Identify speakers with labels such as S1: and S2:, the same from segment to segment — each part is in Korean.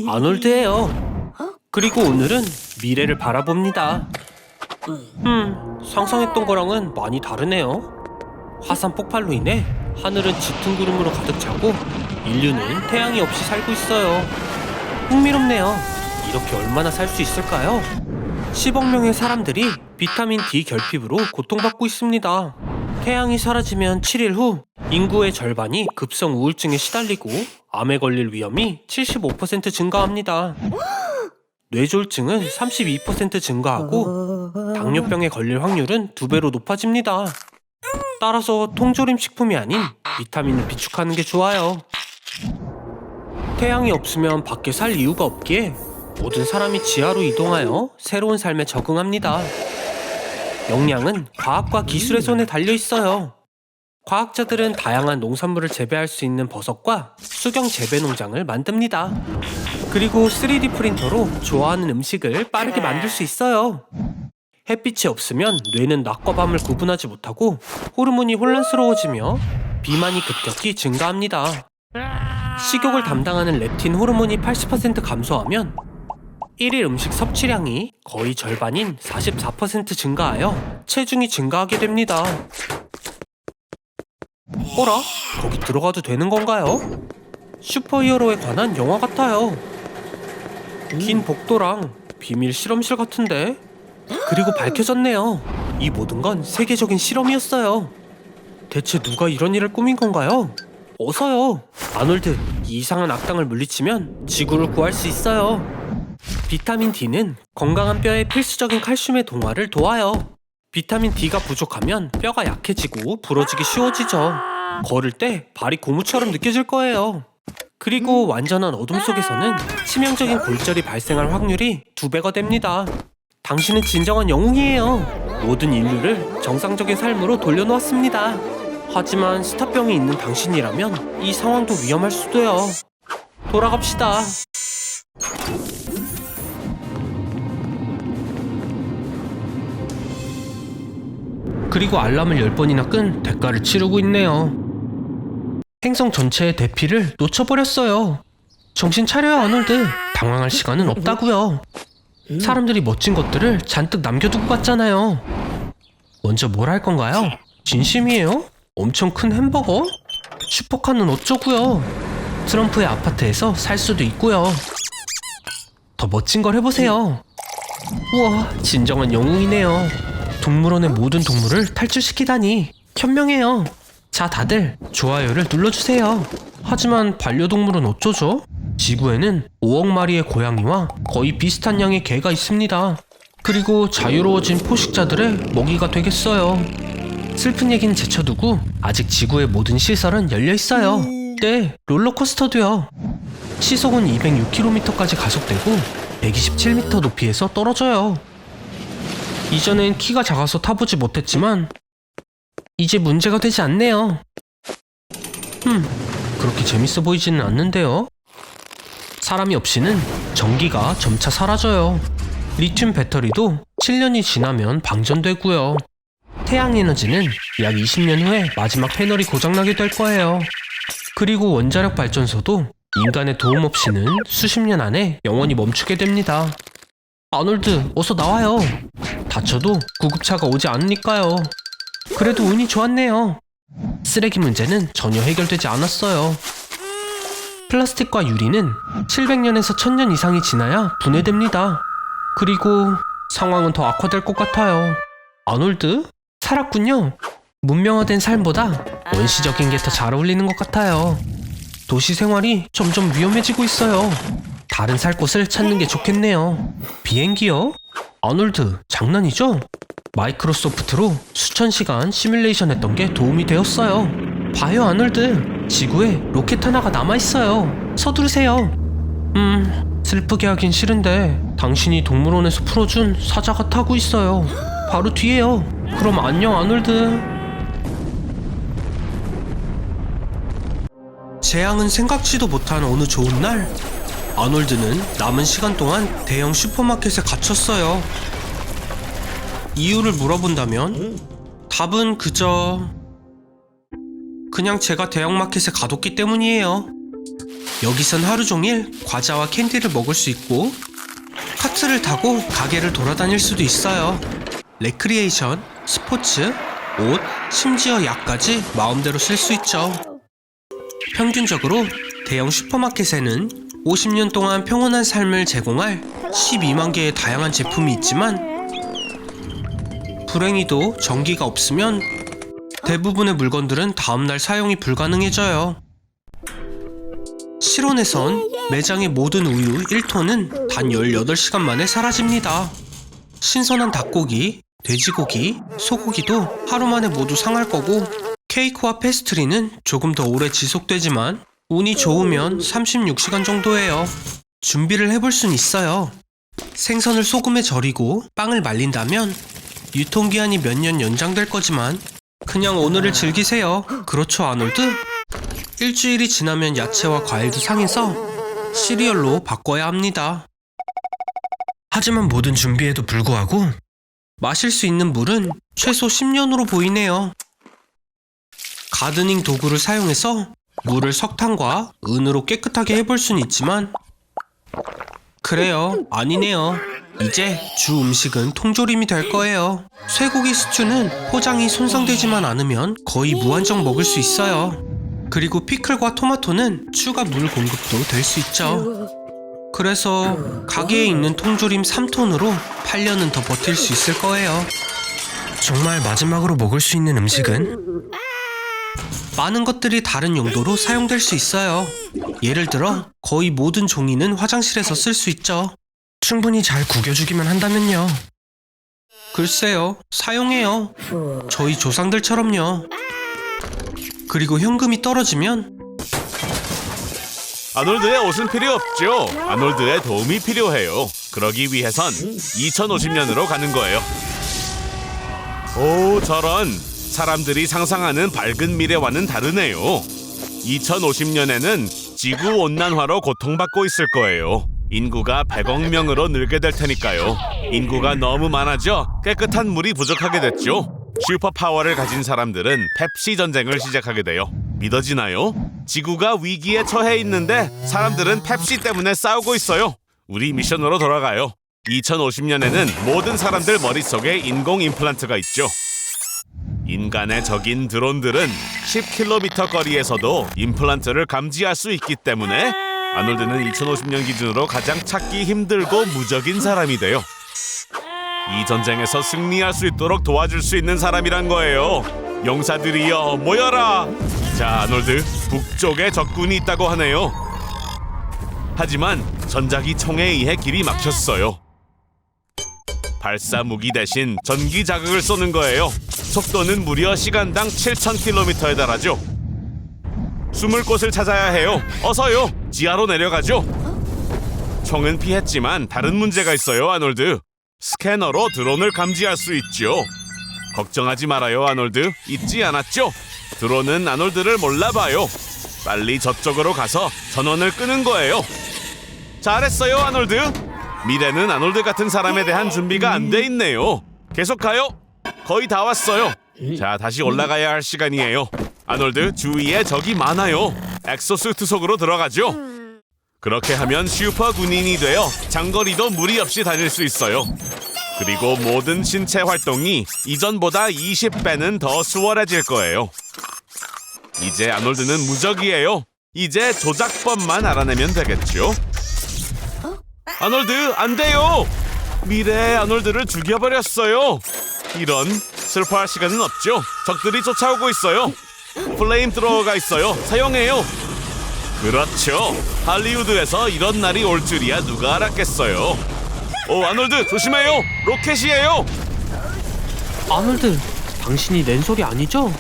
S1: 아놀드예요. 그리고 오늘은 미래를 바라봅니다. 상상했던 거랑은 많이 다르네요. 화산 폭발로 인해 하늘은 짙은 구름으로 가득 차고 인류는 태양이 없이 살고 있어요. 흥미롭네요. 이렇게 얼마나 살 수 있을까요? 10억 명의 사람들이 비타민 D 결핍으로 고통받고 있습니다. 태양이 사라지면 7일 후 인구의 절반이 급성 우울증에 시달리고 암에 걸릴 위험이 75% 증가합니다. 뇌졸중은 32% 증가하고 당뇨병에 걸릴 확률은 2배로 높아집니다. 따라서 통조림 식품이 아닌 비타민을 비축하는 게 좋아요. 태양이 없으면 밖에 살 이유가 없기에 모든 사람이 지하로 이동하여 새로운 삶에 적응합니다. 역량은 과학과 기술의 손에 달려 있어요. 과학자들은 다양한 농산물을 재배할 수 있는 버섯과 수경 재배 농장을 만듭니다. 그리고 3D 프린터로 좋아하는 음식을 빠르게 만들 수 있어요. 햇빛이 없으면 뇌는 낮과 밤을 구분하지 못하고 호르몬이 혼란스러워지며 비만이 급격히 증가합니다. 식욕을 담당하는 렙틴 호르몬이 80% 감소하면 1일 음식 섭취량이 거의 절반인 44% 증가하여 체중이 증가하게 됩니다. 어라? 거기 들어가도 되는 건가요? 슈퍼히어로에 관한 영화 같아요. 긴 복도랑 비밀 실험실 같은데? 그리고 밝혀졌네요. 이 모든 건 세계적인 실험이었어요. 대체 누가 이런 일을 꾸민 건가요? 어서요. 아놀드, 이 이상한 악당을 물리치면 지구를 구할 수 있어요. 비타민 D는 건강한 뼈에 필수적인 칼슘의 동화를 도와요. 비타민 D가 부족하면 뼈가 약해지고 부러지기 쉬워지죠. 걸을 때 발이 고무처럼 느껴질 거예요. 그리고 완전한 어둠 속에서는 치명적인 골절이 발생할 확률이 2배가 됩니다. 당신은 진정한 영웅이에요. 모든 인류를 정상적인 삶으로 돌려놓았습니다. 하지만 스타병이 있는 당신이라면 이 상황도 위험할 수도요. 돌아갑시다. 그리고 알람을 10번이나 끈 대가를 치르고 있네요. 행성 전체의 대피를 놓쳐버렸어요. 정신 차려요, 아놀드. 당황할 시간은 없다고요. 사람들이 멋진 것들을 잔뜩 남겨두고 갔잖아요. 먼저 뭘 할 건가요? 진심이에요? 엄청 큰 햄버거? 슈퍼카는 어쩌고요? 트럼프의 아파트에서 살 수도 있고요. 더 멋진 걸 해보세요. 우와, 진정한 영웅이네요. 동물원의 모든 동물을 탈출시키다니 현명해요. 자, 다들 좋아요를 눌러주세요. 하지만 반려동물은 어쩌죠? 지구에는 5억 마리의 고양이와 거의 비슷한 양의 개가 있습니다. 그리고 자유로워진 포식자들의 먹이가 되겠어요. 슬픈 얘기는 제쳐두고 아직 지구의 모든 시설은 열려있어요. 네, 롤러코스터도요. 시속은 206km까지 가속되고 127m 높이에서 떨어져요. 이전엔 키가 작아서 타보지 못했지만 이제 문제가 되지 않네요. 그렇게 재밌어 보이지는 않는데요. 사람이 없이는 전기가 점차 사라져요. 리튬 배터리도 7년이 지나면 방전되고요. 태양 에너지는 약 20년 후에 마지막 패널이 고장나게 될 거예요. 그리고 원자력 발전소도 인간의 도움 없이는 수십 년 안에 영원히 멈추게 됩니다. 아놀드, 어서 나와요. 다쳐도 구급차가 오지 않으니까요. 그래도 운이 좋았네요. 쓰레기 문제는 전혀 해결되지 않았어요. 플라스틱과 유리는 700년에서 1000년 이상이 지나야 분해됩니다. 그리고 상황은 더 악화될 것 같아요. 아놀드? 살았군요. 문명화된 삶보다 원시적인 게 더 잘 어울리는 것 같아요. 도시 생활이 점점 위험해지고 있어요. 다른 살 곳을 찾는 게 좋겠네요. 비행기요? 아놀드, 장난이죠? 마이크로소프트로 수천 시간 시뮬레이션 했던 게 도움이 되었어요. 봐요, 아놀드. 지구에 로켓 하나가 남아있어요. 서두르세요. 슬프게 하긴 싫은데 당신이 동물원에서 풀어준 사자가 타고 있어요. 바로 뒤에요. 그럼 안녕, 아놀드. 재앙은 생각지도 못한 어느 좋은 날, 아놀드는 남은 시간 동안 대형 슈퍼마켓에 갇혔어요. 이유를 물어본다면 답은 그냥 제가 대형마켓에 가뒀기 때문이에요. 여기선 하루 종일 과자와 캔디를 먹을 수 있고 카트를 타고 가게를 돌아다닐 수도 있어요. 레크리에이션, 스포츠, 옷, 심지어 약까지 마음대로 쓸 수 있죠. 평균적으로 대형 슈퍼마켓에는 50년 동안 평온한 삶을 제공할 12만 개의 다양한 제품이 있지만 불행히도 전기가 없으면 대부분의 물건들은 다음날 사용이 불가능해져요. 실온에선 매장의 모든 우유 1톤은 단 18시간 만에 사라집니다. 신선한 닭고기, 돼지고기, 소고기도 하루 만에 모두 상할 거고 케이크와 페스트리는 조금 더 오래 지속되지만 운이 좋으면 36시간 정도예요. 준비를 해볼 순 있어요. 생선을 소금에 절이고 빵을 말린다면 유통기한이 몇 년 연장될 거지만 그냥 오늘을 즐기세요. 그렇죠, 아놀드? 일주일이 지나면 야채와 과일도 상해서 시리얼로 바꿔야 합니다. 하지만 모든 준비에도 불구하고 마실 수 있는 물은 최소 10년으로 보이네요. 가드닝 도구를 사용해서 물을 석탄과 은으로 깨끗하게 해볼 순 있지만 그래요, 아니네요. 이제 주 음식은 통조림이 될 거예요. 쇠고기 스튜는 포장이 손상되지만 않으면 거의 무한정 먹을 수 있어요. 그리고 피클과 토마토는 추가 물 공급도 될 수 있죠. 그래서 가게에 있는 통조림 3톤으로 8년은 더 버틸 수 있을 거예요. 정말 마지막으로 먹을 수 있는 음식은? 많은 것들이 다른 용도로 사용될 수 있어요. 예를 들어 거의 모든 종이는 화장실에서 쓸 수 있죠. 충분히 잘 구겨주기만 한다면요. 글쎄요, 사용해요. 저희 조상들처럼요. 그리고 현금이 떨어지면
S2: 아놀드의 옷은 필요 없죠. 아놀드의 도움이 필요해요. 그러기 위해선 2050년으로 가는 거예요. 오, 저런. 사람들이 상상하는 밝은 미래와는 다르네요. 2050년에는 지구온난화로 고통받고 있을 거예요. 인구가 100억 명으로 늘게 될 테니까요. 인구가 너무 많아져 깨끗한 물이 부족하게 됐죠. 슈퍼파워를 가진 사람들은 펩시 전쟁을 시작하게 돼요. 믿어지나요? 지구가 위기에 처해 있는데 사람들은 펩시 때문에 싸우고 있어요. 우리 미션으로 돌아가요. 2050년에는 모든 사람들 머릿속에 인공 임플란트가 있죠. 인간의 적인 드론들은 10km 거리에서도 임플란트를 감지할 수 있기 때문에 아놀드는 2050년 기준으로 가장 찾기 힘들고 무적인 사람이 돼요. 이 전쟁에서 승리할 수 있도록 도와줄 수 있는 사람이란 거예요. 용사들이여 모여라. 자, 아놀드, 북쪽에 적군이 있다고 하네요. 하지만 전자기 총에 의해 길이 막혔어요. 발사 무기 대신 전기 자극을 쏘는 거예요. 속도는 무려 시간당 7,000km에 달하죠. 숨을 곳을 찾아야 해요. 어서요. 지하로 내려가죠. 총은 피했지만 다른 문제가 있어요, 아놀드. 스캐너로 드론을 감지할 수 있죠. 걱정하지 말아요, 아놀드. 잊지 않았죠? 드론은 아놀드를 몰라봐요. 빨리 저쪽으로 가서 전원을 끄는 거예요. 잘했어요, 아놀드. 미래는 아놀드 같은 사람에 대한 준비가 안 돼 있네요. 계속 가요. 거의 다 왔어요. 자, 다시 올라가야 할 시간이에요. 아놀드, 주위에 적이 많아요. 엑소수트 속으로 들어가죠. 그렇게 하면 슈퍼 군인이 되어 장거리도 무리 없이 다닐 수 있어요. 그리고 모든 신체 활동이 이전보다 20배는 더 수월해질 거예요. 이제 아놀드는 무적이에요. 이제 조작법만 알아내면 되겠죠. 아놀드, 안 돼요! 미래의 아놀드를 죽여버렸어요. 이런, 슬퍼할 시간은 없죠. 적들이 쫓아오고 있어요. 플레임 트로어가 있어요. 사용해요. 그렇죠. 할리우드에서 이런 날이 올 줄이야 누가 알았겠어요. 오, 아놀드, 조심해요. 로켓이에요.
S1: 아놀드, 당신이 낸 소리 아니죠?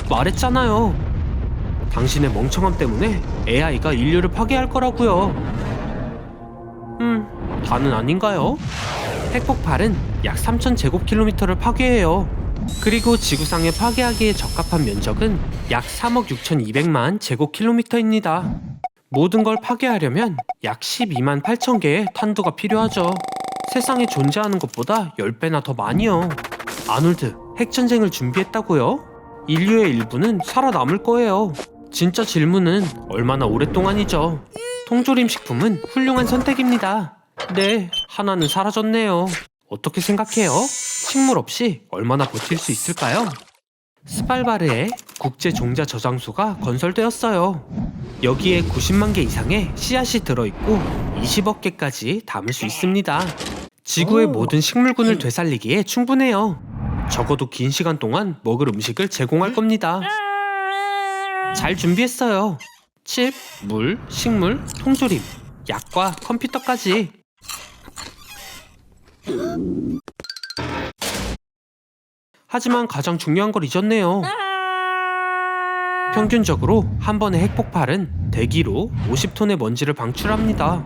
S1: 말했잖아요. 당신의 멍청함 때문에 AI가 인류를 파괴할 거라고요. 다는 아닌가요? 핵폭발은 약 3,000제곱킬로미터를 파괴해요. 그리고 지구상에 파괴하기에 적합한 면적은 약 3억 6,200만 제곱킬로미터입니다. 모든 걸 파괴하려면 약 12만 8천 개의 탄두가 필요하죠. 세상에 존재하는 것보다 10배나 더 많이요. 아놀드, 핵전쟁을 준비했다고요? 인류의 일부는 살아남을 거예요. 진짜 질문은 얼마나 오랫동안이죠. 통조림 식품은 훌륭한 선택입니다. 네, 하나는 사라졌네요. 어떻게 생각해요? 식물 없이 얼마나 버틸 수 있을까요? 스발바르에 국제 종자 저장소가 건설되었어요. 여기에 90만 개 이상의 씨앗이 들어있고 20억 개까지 담을 수 있습니다. 지구의 모든 식물군을 되살리기에 충분해요. 적어도 긴 시간 동안 먹을 음식을 제공할 겁니다. 잘 준비했어요. 칩, 물, 식물, 통조림, 약과 컴퓨터까지. 하지만 가장 중요한 걸 잊었네요. 평균적으로 한 번의 핵폭발은 대기로 50톤의 먼지를 방출합니다.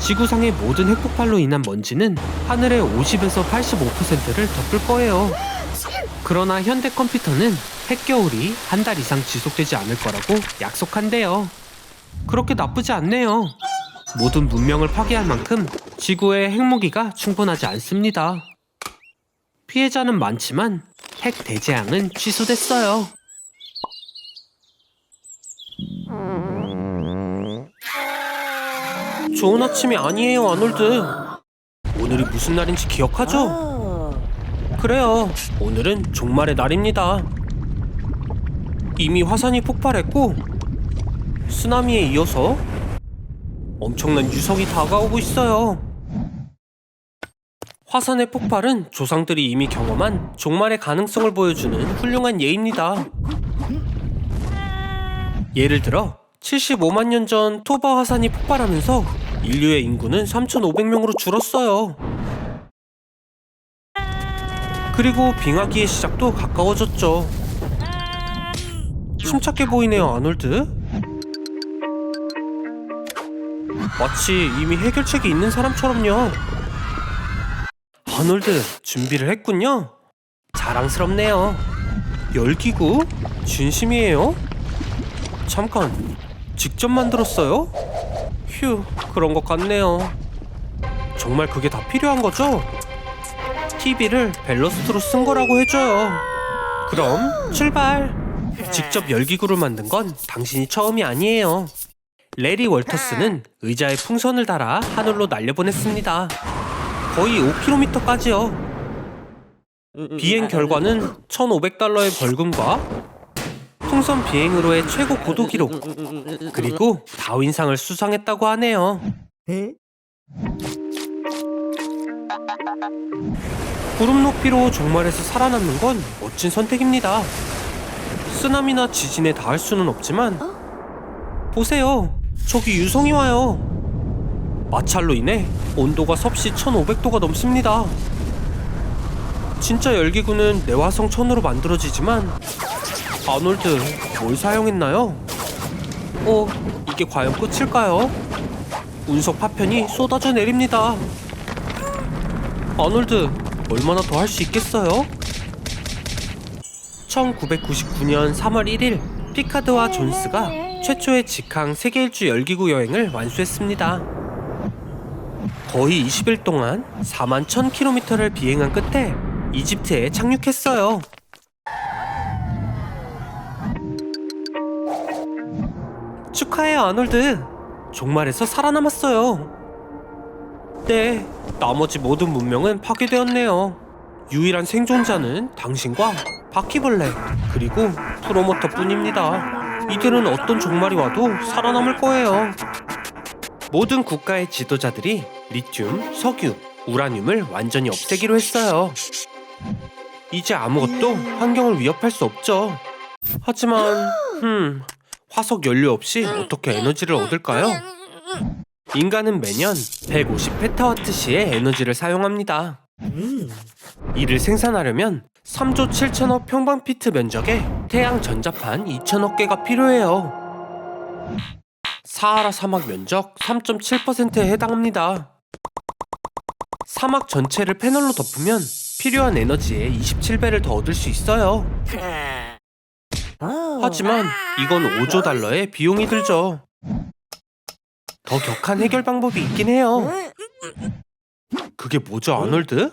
S1: 지구상의 모든 핵폭발로 인한 먼지는 하늘의 50에서 85%를 덮을 거예요. 그러나 현대 컴퓨터는 핵겨울이 한 달 이상 지속되지 않을 거라고 약속한대요. 그렇게 나쁘지 않네요. 모든 문명을 파괴할 만큼 지구에 핵무기가 충분하지 않습니다. 피해자는 많지만 핵 대재앙은 취소됐어요. 좋은 아침이 아니에요, 아놀드. 오늘이 무슨 날인지 기억하죠? 그래요, 오늘은 종말의 날입니다. 이미 화산이 폭발했고 쓰나미에 이어서 엄청난 유성이 다가오고 있어요. 화산의 폭발은 조상들이 이미 경험한 종말의 가능성을 보여주는 훌륭한 예입니다. 예를 들어 75만 년 전 토바 화산이 폭발하면서 인류의 인구는 3,500명으로 줄었어요. 그리고 빙하기의 시작도 가까워졌죠. 침착해 보이네요, 아놀드. 마치 이미 해결책이 있는 사람처럼요. 아놀드, 준비를 했군요. 자랑스럽네요. 열기구? 진심이에요? 잠깐, 직접 만들었어요? 휴, 그런 것 같네요. 정말 그게 다 필요한 거죠? TV를 벨러스트로 쓴 거라고 해줘요. 그럼 출발! 직접 열기구를 만든 건 당신이 처음이 아니에요. 레리 월터스는 의자에 풍선을 달아 하늘로 날려보냈습니다. 거의 5km까지요. 비행 결과는 1,500달러의 벌금과 풍선 비행으로의 최고 고도 기록, 그리고 다윈상을 수상했다고 하네요. 구름 높이로 종말에서 살아남는 건 멋진 선택입니다. 쓰나미나 지진에 닿을 수는 없지만 보세요, 저기 유성이 와요. 마찰로 인해 온도가 섭씨 1500도가 넘습니다. 진짜 열기구는 내화성천으로 만들어지지만 아놀드, 뭘 사용했나요? 이게 과연 끝일까요? 운석 파편이 쏟아져 내립니다. 아놀드, 얼마나 더 할 수 있겠어요? 1999년 3월 1일 피카드와 존스가 최초의 직항 세계 일주 열기구 여행을 완수했습니다. 거의 20일 동안 4만 1000km를 비행한 끝에 이집트에 착륙했어요. 축하해요, 아놀드. 종말에서 살아남았어요. 네, 나머지 모든 문명은 파괴되었네요. 유일한 생존자는 당신과 바퀴벌레, 그리고 프로모터뿐입니다. 이들은 어떤 종말이 와도 살아남을 거예요. 모든 국가의 지도자들이 리튬, 석유, 우라늄을 완전히 없애기로 했어요. 이제 아무것도 환경을 위협할 수 없죠. 하지만 화석 연료 없이 어떻게 에너지를 얻을까요? 인간은 매년 150페타와트시의 에너지를 사용합니다. 이를 생산하려면 3조 7천억 평방피트 면적에 태양 전자판 2천억 개가 필요해요. 사하라 사막 면적 3.7%에 해당합니다. 사막 전체를 패널로 덮으면 필요한 에너지의 27배를 더 얻을 수 있어요. 하지만 이건 5조 달러의 비용이 들죠. 더 격한 해결 방법이 있긴 해요. 그게 뭐죠, 아놀드?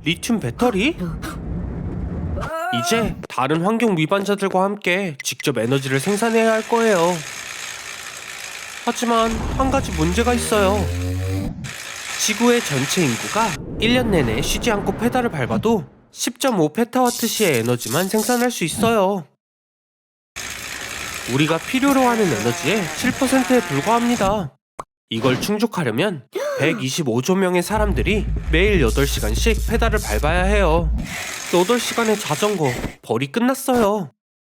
S1: 리튬 배터리? 이제 다른 환경 위반자들과 함께 직접 에너지를 생산해야 할 거예요. 하지만 한 가지 문제가 있어요. 지구의 전체 인구가 1년 내내 쉬지 않고 페달을 밟아도 10.5 페타와트시의 에너지만 생산할 수 있어요. 우리가 필요로 하는 에너지의 7%에 불과합니다. 이걸 충족하려면 125조 명의 사람들이 매일 8시간씩 페달을 밟아야 해요. 8시간의 자전거, 벌이 끝났어요.